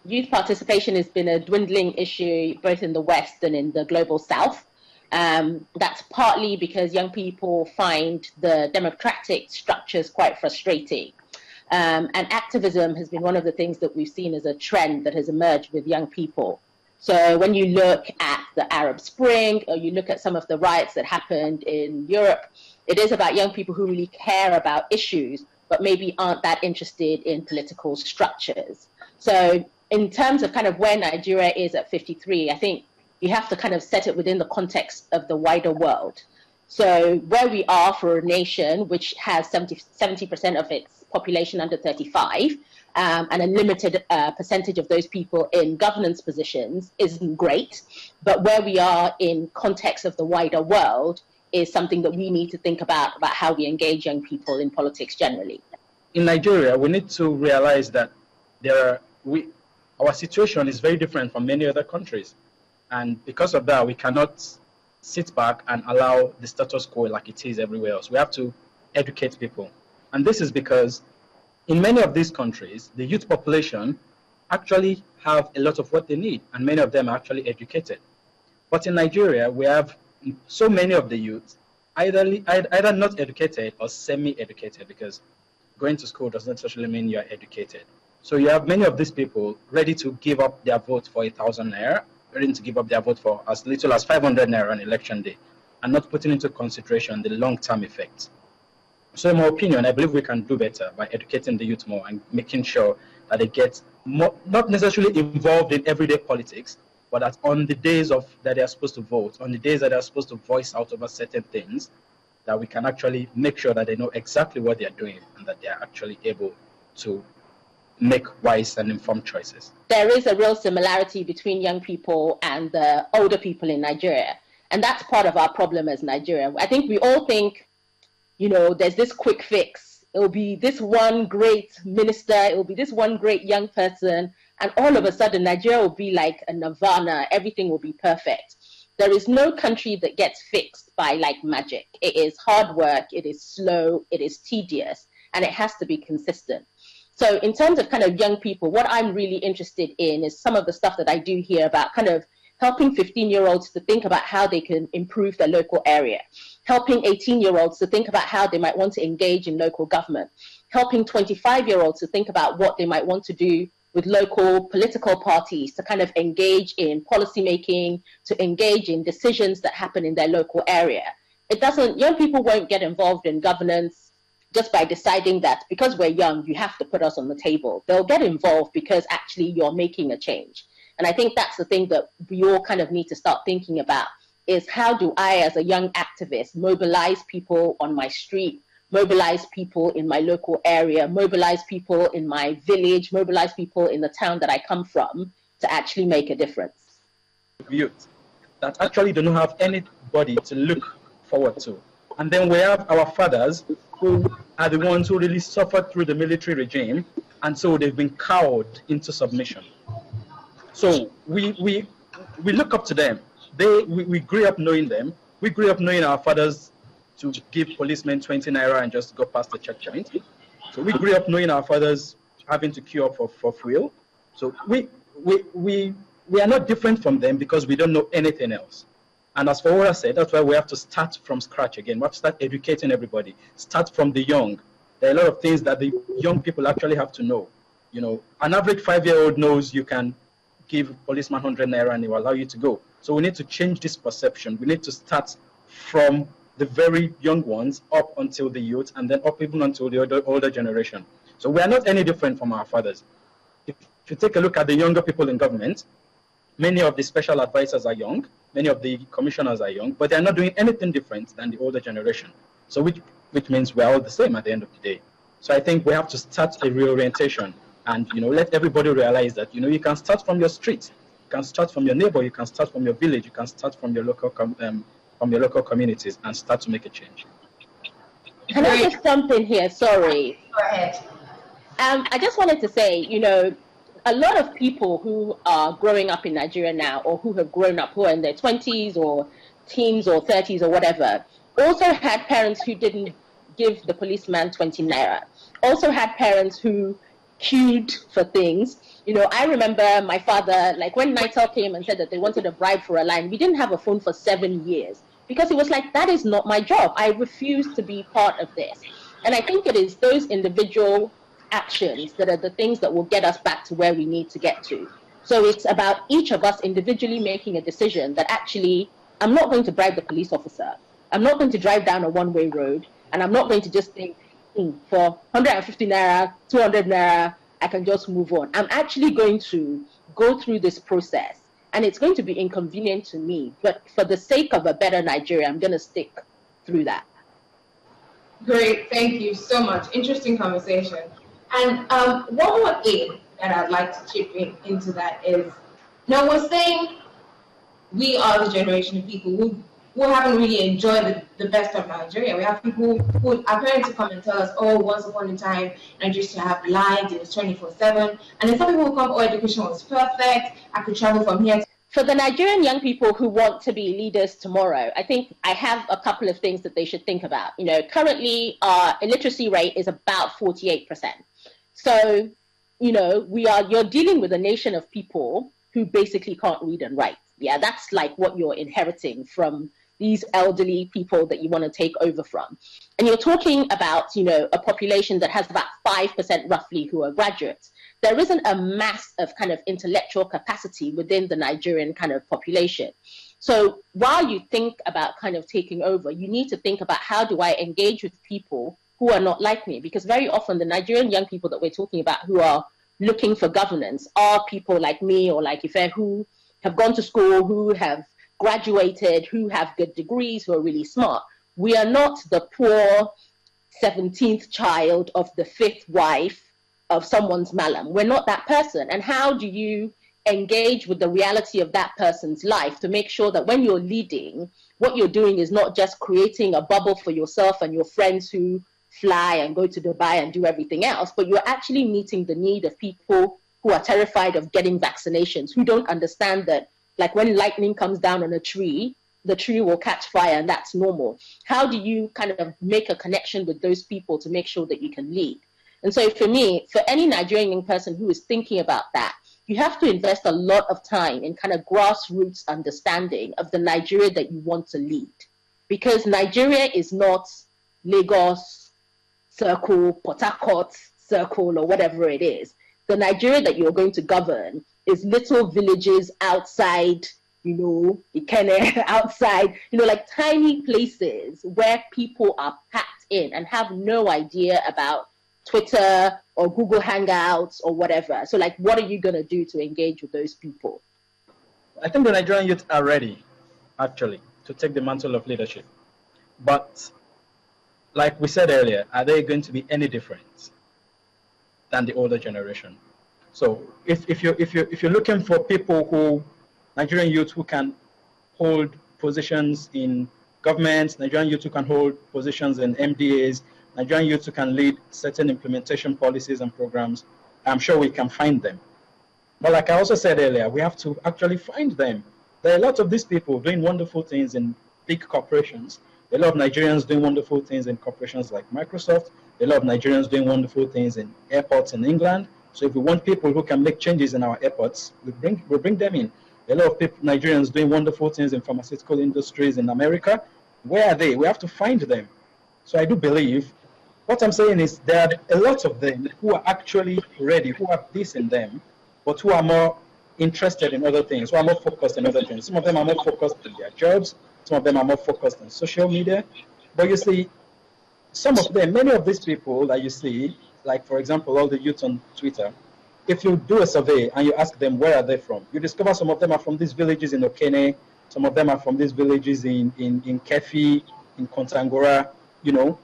Youth participation has been a dwindling issue both in the West and in the global South. That's partly because young people find the democratic structures quite frustrating. And activism has been one of the things that we've seen as a trend that has emerged with young people. So when you look at the Arab Spring, or you look at some of the riots that happened in Europe, it is about young people who really care about issues, but maybe aren't that interested in political structures. So in terms of kind of where Nigeria is at 53, I think you have to kind of set it within the context of the wider world. So where we are for a nation which has 70% of its population under 35, and a limited percentage of those people in governance positions isn't great. But where we are in context of the wider world is something that we need to think about how we engage young people in politics generally. In Nigeria, we need to realize that our situation is very different from many other countries. And because of that, we cannot sit back and allow the status quo like it is everywhere else. We have to educate people. And this is because in many of these countries, the youth population actually have a lot of what they need, and many of them are actually educated. But in Nigeria, we have so many of the youth either not educated or semi-educated, because going to school does not necessarily mean you're educated. So you have many of these people ready to give up their vote for 1,000 naira, ready to give up their vote for as little as 500 naira on election day, and not putting into consideration the long-term effects. So in my opinion, I believe we can do better by educating the youth more and making sure that they get more, not necessarily involved in everyday politics, but that on the days that they are supposed to vote, on the days that they are supposed to voice out over certain things, that we can actually make sure that they know exactly what they are doing and that they are actually able to make wise and informed choices. There is a real similarity between young people and the older people in Nigeria. And that's part of our problem as Nigeria. I think we all think, there's this quick fix. It'll be this one great minister. It'll be this one great young person. And all of a sudden, Nigeria will be like a nirvana. Everything will be perfect. There is no country that gets fixed by like magic. It is hard work. It is slow. It is tedious. And it has to be consistent. So in terms of kind of young people, what I'm really interested in is some of the stuff that I do here about kind of helping 15-year-olds to think about how they can improve their local area, helping 18-year-olds to think about how they might want to engage in local government, helping 25-year-olds to think about what they might want to do with local political parties to kind of engage in policymaking, to engage in decisions that happen in their local area. Young people won't get involved in governance just by deciding that because we're young, you have to put us on the table. They'll get involved because actually you're making a change. And I think that's the thing that we all kind of need to start thinking about is how do I, as a young activist, mobilize people on my street, mobilize people in my local area, mobilize people in my village, mobilize people in the town that I come from to actually make a difference. Youth that actually do not have anybody to look forward to. And then we have our fathers who are the ones who really suffered through the military regime, and so they've been cowed into submission. So we look up to them. We grew up knowing them. We grew up knowing our fathers to give policemen 20 naira and just go past the checkpoint. So we grew up knowing our fathers having to queue up for fuel. So we are not different from them because we don't know anything else. And as Fawora said, that's why we have to start from scratch again. We have to start educating everybody. Start from the young. There are a lot of things that the young people actually have to know. An average 5-year-old knows you can give policeman 100 naira and he will allow you to go. So we need to change this perception. We need to start from the very young ones up until the youth, and then up even until the older generation. So we are not any different from our fathers. If you take a look at the younger people in government, many of the special advisors are young, many of the commissioners are young, but they are not doing anything different than the older generation. So which means we're all the same at the end of the day. So I think we have to start a reorientation and let everybody realize that you can start from your street, you can start from your neighbor, you can start from your village, you can start from your local communities and start to make a change. Can I just jump in here? Sorry. Go ahead. I just wanted to say, a lot of people who are growing up in Nigeria now, or who have grown up, who are in their 20s or teens or 30s or whatever, also had parents who didn't give the policeman 20 naira. Also had parents who queued for things. You know, I remember my father, like when Nitel came and said that they wanted a bribe for a line, we didn't have a phone for 7 years because it was like, that is not my job. I refuse to be part of this. And I think it is those individual actions that are the things that will get us back to where we need to get to. So it's about each of us individually making a decision that actually, I'm not going to bribe the police officer. I'm not going to drive down a one-way road, and I'm not going to just think, for 150 naira, 200 naira, I can just move on. I'm actually going to go through this process, and it's going to be inconvenient to me. But for the sake of a better Nigeria, I'm going to stick through that. Great, thank you so much. Interesting conversation. And one more thing that I'd like to chip into that is, now we're saying we are the generation of people who haven't really enjoyed the best of Nigeria. We have people who are parents who come and tell us, oh, once upon a time, Nigeria used to have lines, it was 24/7. And then some people who come, oh, education was perfect, I could travel from here. For the Nigerian young people who want to be leaders tomorrow, I think I have a couple of things that they should think about. You know, currently our illiteracy rate is about 48%. So, you know, you're dealing with a nation of people who basically can't read and write. Yeah, that's like what you're inheriting from these elderly people that you want to take over from. And you're talking about, you know, a population that has about 5% roughly who are graduates. There isn't a mass of kind of intellectual capacity within the Nigerian kind of population. So while you think about kind of taking over, you need to think about, how do I engage with people who are not like me? Because very often the Nigerian young people that we're talking about who are looking for governance are people like me or like Ife, who have gone to school, who have graduated, who have good degrees, who are really smart. We are not the poor 17th child of the 5th wife of someone's malam. We're not that person. And how do you engage with the reality of that person's life to make sure that when you're leading, what you're doing is not just creating a bubble for yourself and your friends who fly and go to Dubai and do everything else, but you're actually meeting the need of people who are terrified of getting vaccinations, who don't understand that, like, when lightning comes down on a tree, the tree will catch fire, and that's normal. How do you kind of make a connection with those people to make sure that you can lead? And so for me, for any Nigerian young person who is thinking about that, you have to invest a lot of time in kind of grassroots understanding of the Nigeria that you want to lead. Because Nigeria is not Lagos, Circle, Port Harcourt, Circle, or whatever it is. The Nigeria that you're going to govern is little villages outside, you know, Ikene, outside, you know, like tiny places where people are packed in and have no idea about Twitter or Google Hangouts or whatever. So, like, what are you going to do to engage with those people? I think the Nigerian youth are ready, actually, to take the mantle of leadership. But, like we said earlier, are they going to be any different than the older generation? So, if you're looking for people who, Nigerian youth who can hold positions in government, Nigerian youth who can hold positions in MDAs, Nigerian youth who can lead certain implementation policies and programs, I'm sure we can find them. But like I also said earlier, we have to actually find them. There are a lot of these people doing wonderful things in big corporations. There are a lot of Nigerians doing wonderful things in corporations like Microsoft. There are a lot of Nigerians doing wonderful things in airports in England. So if we want people who can make changes in our airports, we bring them in. There are a lot of people, Nigerians doing wonderful things in pharmaceutical industries in America. Where are they? We have to find them. So I do believe, what I'm saying is there are a lot of them who are actually ready, who have this in them, but who are more interested in other things, who are more focused on other things. Some of them are more focused on their jobs. Some of them are more focused on social media. But you see, some of them, many of these people that you see, like, for example, all the youth on Twitter, if you do a survey and you ask them where are they from, you discover some of them are from these villages in Okene, some of them are from these villages in Kefi, in Kontangora, you know,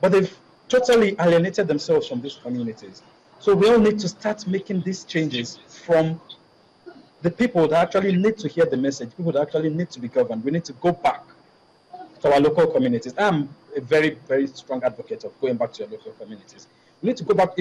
but they've totally alienated themselves from these communities. So we all need to start making these changes from the people that actually need to hear the message, people that actually need to be governed. We need to go back to our local communities. I'm a very, very strong advocate of going back to your local communities. We need to go back.